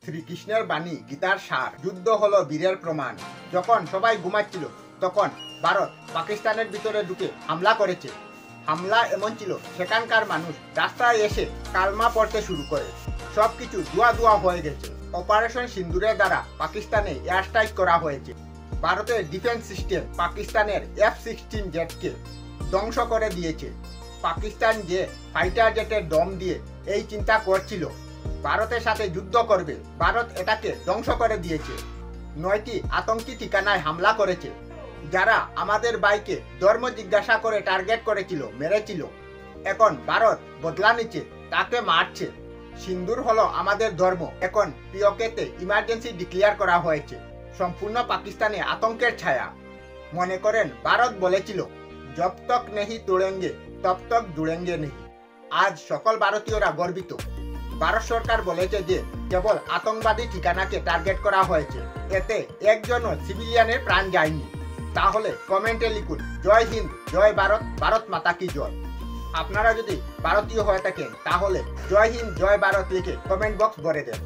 শ্রীকৃষ্ণের বাণী গীতার সার। যুদ্ধ হলো বীরের প্রমাণ। যখন সবাই ঘুমাচ্ছিল তখন ভারত পাকিস্তানের ভিতরে ঢুকে হামলা করেছে। হামলা এমন ছিল সেখানকার মানুষ রাস্তায় এসে কালমা পড়তে শুরু করে। সবকিছু ধোয়া ধোয়া হয়ে গেছে। অপারেশন সিন্দুরের দ্বারা পাকিস্তানে এয়ার স্ট্রাইক করা হয়েছে। ভারতের ডিফেন্স সিস্টেম পাকিস্তানের F-16 জেটকে ধ্বংস করে দিয়েছে। পাকিস্তান যে ফাইটার জেটের দম দিয়ে এই চিন্তা করছিল ভারতের সাথে যুদ্ধ করবে, ভারত এটাকে ধ্বংস করে দিয়েছে। 9টি আতঙ্কি ঠিকানায় হামলা করেছে। যারা আমাদের ভাইকে ধর্ম জিজ্ঞাসা করে টার্গেট করেছিল, মেরেছিল। এখন ভারত বদলা নিচ্ছে, তাকে মারছে। সিন্দুর হলো আমাদের ধর্ম। এখন পিওকেতে ইমার্জেন্সি ডিক্লেয়ার করা হয়েছে। সম্পূর্ণ পাকিস্তানে আতঙ্কের ছায়া। মনে করেন ভারত বলেছিল, জব তক নেহি তোড়েঙ্গে তব তক জুড়েঙ্গে নেহি। আজ সকল ভারতীয়রা গর্বিত। ভারত সরকার বলেছে যে কেবল আতঙ্কবাদী ঠিকানাকে টার্গেট করা হয়েছে, এতে একজনও সিভিলিয়ানের প্রাণ যায়নি। তাহলে কমেন্টে লিখুন জয় হিন্দ, জয় ভারত, ভারত মাতা কি জয়। আপনারা যদি ভারতীয় হয়ে থাকেন তাহলে জয় হিন্দ, জয় ভারত লিখে কমেন্ট বক্স ভরে দেন।